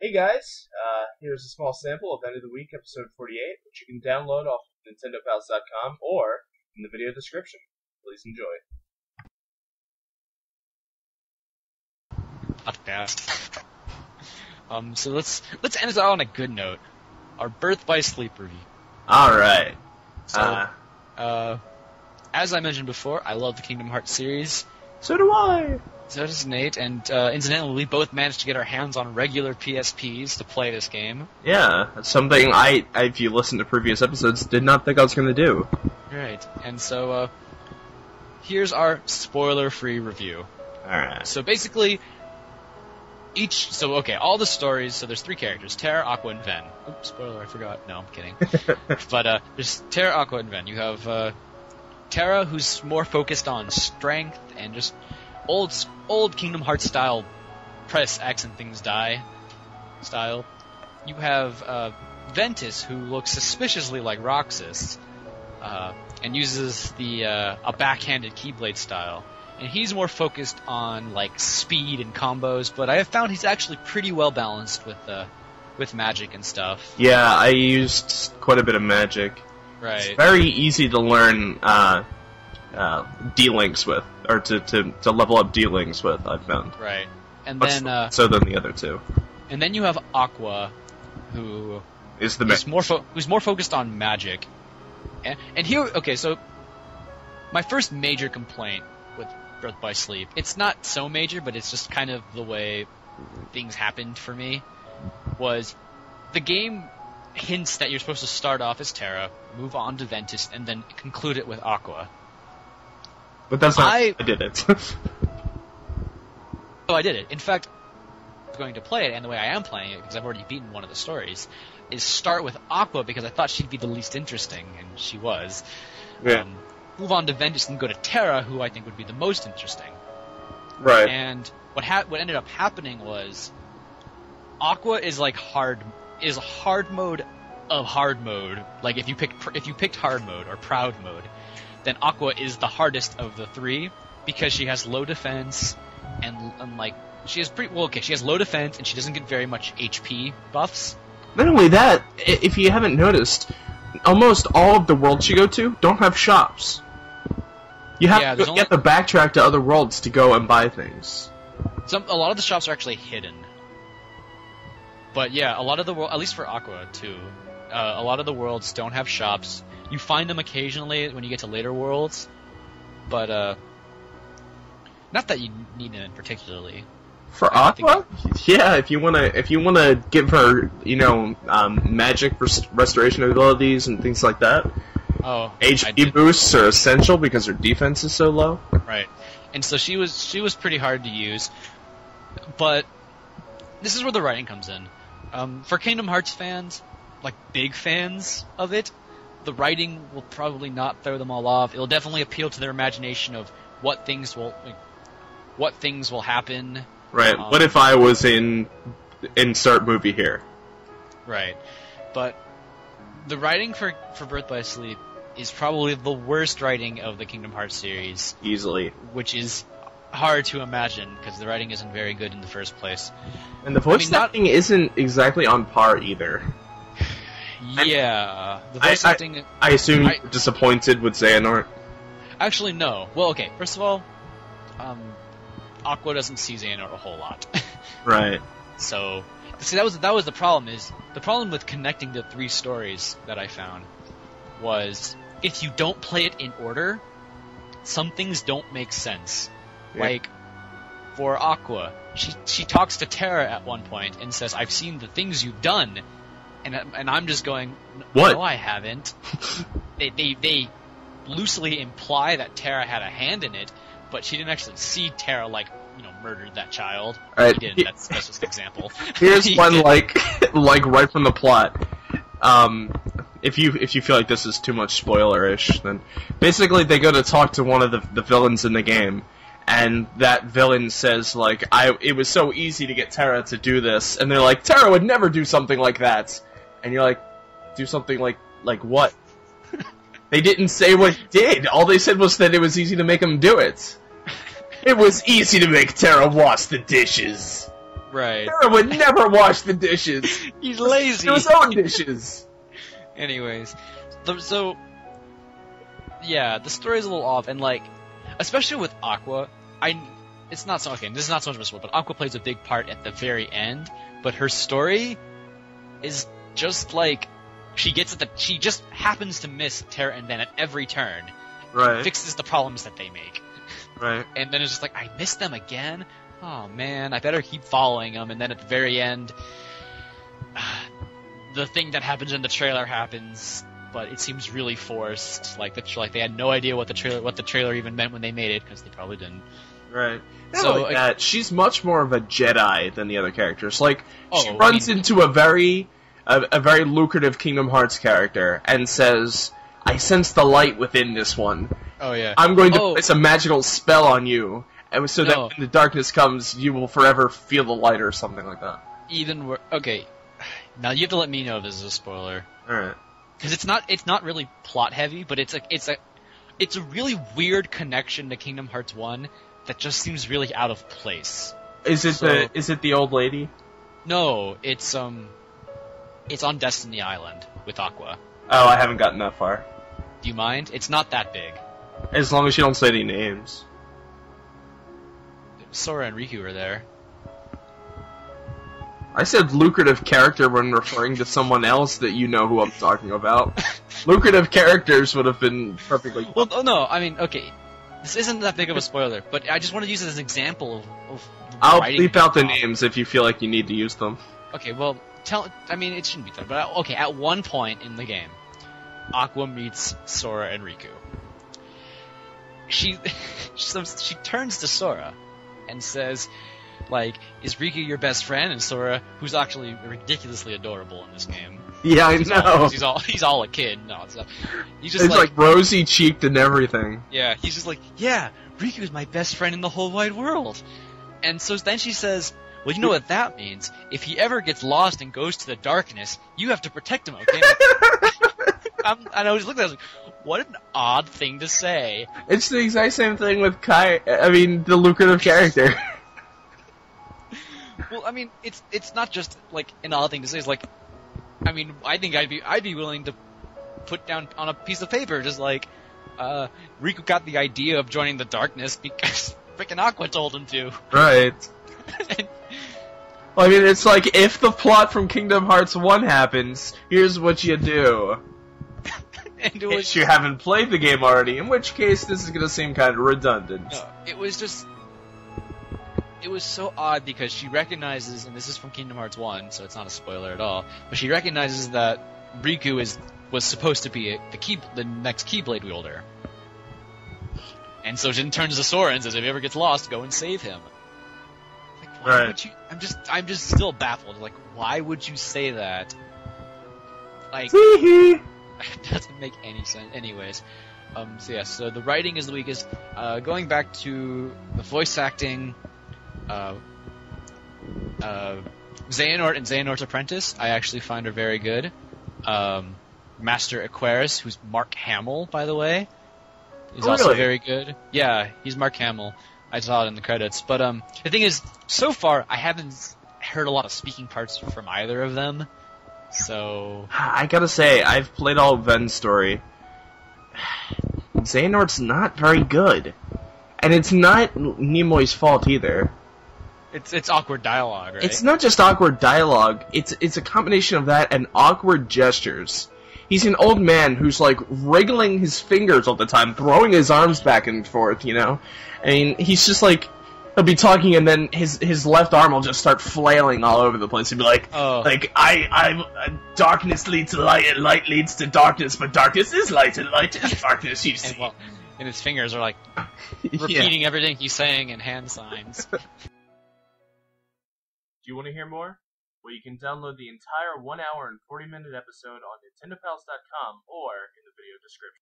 Hey guys, here's a small sample of End of the Week, episode 48, which you can download off NintendoPals.com or in the video description. Please enjoy. Podcast. So let's end this out on a good note. Our Birth by Sleep review. Alright. So, as I mentioned before, I love the Kingdom Hearts series. So do I! So does Nate, and incidentally, we both managed to get our hands on regular PSPs to play this game. Yeah, that's something I, if you listen to previous episodes, did not think I was going to do. Right, and so, here's our spoiler-free review. Alright. So basically, all the stories, so there's three characters, Terra, Aqua, and Ven. Oops, spoiler, I forgot. No, I'm kidding. But, there's Terra, Aqua, and Ven. You have, Terra, who's more focused on strength and just old Kingdom Hearts style press X and things die style. You have, Ventus, who looks suspiciously like Roxas, and uses a backhanded Keyblade style. And he's more focused on, like, speed and combos, but I have found he's actually pretty well balanced with magic and stuff. Yeah, I used quite a bit of magic. Right. It's very easy to learn, D-links with, or to level up D-links with, I've found. Right. And Much then, so than the other two. And then you have Aqua, who Is the who's more focused on magic. And here, okay, so my first major complaint with Birth by Sleep, it's not so major, but it's just kind of the way things happened for me, was the game hints that you're supposed to start off as Terra, move on to Ventus, and then conclude it with Aqua. But that's not I did it. Oh, I did it. In fact, I was going to play it, and the way I am playing it, because I've already beaten one of the stories, is start with Aqua, because I thought she'd be the least interesting, and she was. Yeah. Move on to Ventus and go to Terra, who I think would be the most interesting. Right. And what ended up happening was Aqua is like hard mode of hard mode. Like if you picked hard mode or proud mode, then Aqua is the hardest of the three because she has low defense and like she has low defense and she doesn't get very much HP buffs. Not only that, if you haven't noticed, almost all of the worlds you go to don't have shops. You have to get the backtrack to other worlds to go and buy things. A lot of the shops are actually hidden. But yeah, a lot of the world, at least for Aqua too, a lot of the worlds don't have shops. You find them occasionally when you get to later worlds, but not that you need them particularly. For Aqua? Yeah, if you wanna give her, magic restoration abilities and things like that. Oh, HP boosts are essential because her defense is so low. Right, and so she was pretty hard to use, but this is where the writing comes in. For Kingdom Hearts fans, like big fans of it, the writing will probably not throw them all off. It'll definitely appeal to their imagination of what things will happen. Right. What if I was in insert movie here? Right. But the writing for Birth by Sleep is probably the worst writing of the Kingdom Hearts series. Easily. Which is hard to imagine, because the writing isn't very good in the first place. And the voice acting isn't exactly on par either. Yeah. The voice acting... I assume you're disappointed with Xehanort? Actually, no. Well, okay, first of all, Aqua doesn't see Xehanort a whole lot. Right. So, see, that was the problem. Is the problem with connecting the three stories that I found was if you don't play it in order, some things don't make sense. Yeah. Like for Aqua, she talks to Terra at one point and says, "I've seen the things you've done," and I'm just going, "What? No, I haven't." They loosely imply that Terra had a hand in it, but she didn't actually see Terra murdered that child. Right. She didn't. That's just an example. Here's one like right from the plot. If you feel like this is too much spoiler-ish, then basically they go to talk to one of the villains in the game, and that villain says it was so easy to get Terra to do this, and they're like, Terra would never do something like that, and you're like, do something like what? They didn't say what he did. All they said was that it was easy to make him do it. It was easy to make Terra wash the dishes. Right. Terra would never wash the dishes. He's lazy. Do his own dishes. Anyways, so yeah, the story's a little off, and like, especially with Aqua, it's not so okay. This is not so much of a spoiler, but Aqua plays a big part at the very end. But her story is just like she just happens to miss Terra and Ven at every turn. Right. And fixes the problems that they make. Right. And then it's just like, I missed them again? Oh man, I better keep following them. And then at the very end, the thing that happens in the trailer happens, but it seems really forced. Like they had no idea what the trailer even meant when they made it, because they probably didn't. Right. Not So like that. She's much more of a Jedi than the other characters. Like, she Oh, runs into a very lucrative Kingdom Hearts character and says, "I sense the light within this one. Oh yeah. I'm going to place a magical spell on you, and so that No. when the darkness comes, you will forever feel the light," or something like that. Okay. Now you have to let me know if this is a spoiler. Alright. Because it's not really plot heavy, but it's a really weird connection to Kingdom Hearts 1 that just seems really out of place. Is it the old lady? No, it's on Destiny Island with Aqua. Oh, I haven't gotten that far. Do you mind? It's not that big. As long as you don't say any names. Sora and Riku are there. I said lucrative character when referring to someone else that you know who I'm talking about. Lucrative characters would have been perfectly... Well, no, I mean, okay. This isn't that big of a spoiler, but I just want to use it as an example of I'll writing bleep out the problem. names if you feel like you need to use them. Okay, well, I mean, it shouldn't be done, but okay, at one point in the game, Aqua meets Sora and Riku. She turns to Sora and says, like, "Is Riku your best friend?" And Sora, who's actually ridiculously adorable in this game. Yeah, I know. He's all a kid. No, it's not. He's just He's like rosy cheeked and everything. yeah, he's just like, yeah, Riku is my best friend in the whole wide world. And so then she says, well, you know what that means? If he ever gets lost and goes to the darkness, you have to protect him, okay? And I was looking at it, I was like, what an odd thing to say. It's the exact same thing with the lucrative character. Well, I mean, it's not just like an odd thing to say. It's like, I mean, I think I'd be willing to put down on a piece of paper, just like, Riku got the idea of joining the darkness because frickin' Aqua told him to. Right. Well, I mean, it's like, if the plot from Kingdom Hearts 1 happens, here's what you do. And it If you haven't played the game already, in which case this is gonna seem kind of redundant. No, it was so odd because she recognizes, and this is from Kingdom Hearts 1, so it's not a spoiler at all, but she recognizes that Riku was supposed to be the next Keyblade wielder. And so she turns to Sora and says, if he ever gets lost, go and save him. Like, why would you? I'm just still baffled. Like, why would you say that? Like, it doesn't make any sense. Anyways, so the writing is the weakest. Going back to the voice acting, Xehanort and Xehanort's Apprentice, I actually find are very good. Master Aquarius, who's Mark Hamill, by the way, is also very good. Yeah, he's Mark Hamill. I saw it in the credits. But the thing is, so far, I haven't heard a lot of speaking parts from either of them. So I gotta say, I've played all of Ven's story. Xehanort's not very good. And it's not Nimoy's fault either. it's awkward dialogue, right? It's not just awkward dialogue, it's a combination of that and awkward gestures. He's an old man who's like wriggling his fingers all the time, throwing his arms back and forth, you know? I mean, he's just like, he'll be talking and then his left arm will just start flailing all over the place. He'll be like, darkness leads to light and light leads to darkness, but darkness is light and light is darkness, you see. And his fingers are like repeating everything he's saying in hand signs. Do you want to hear more? Well, you can download the entire 1 hour and 40-minute episode on NintendoPals.com or in the video description.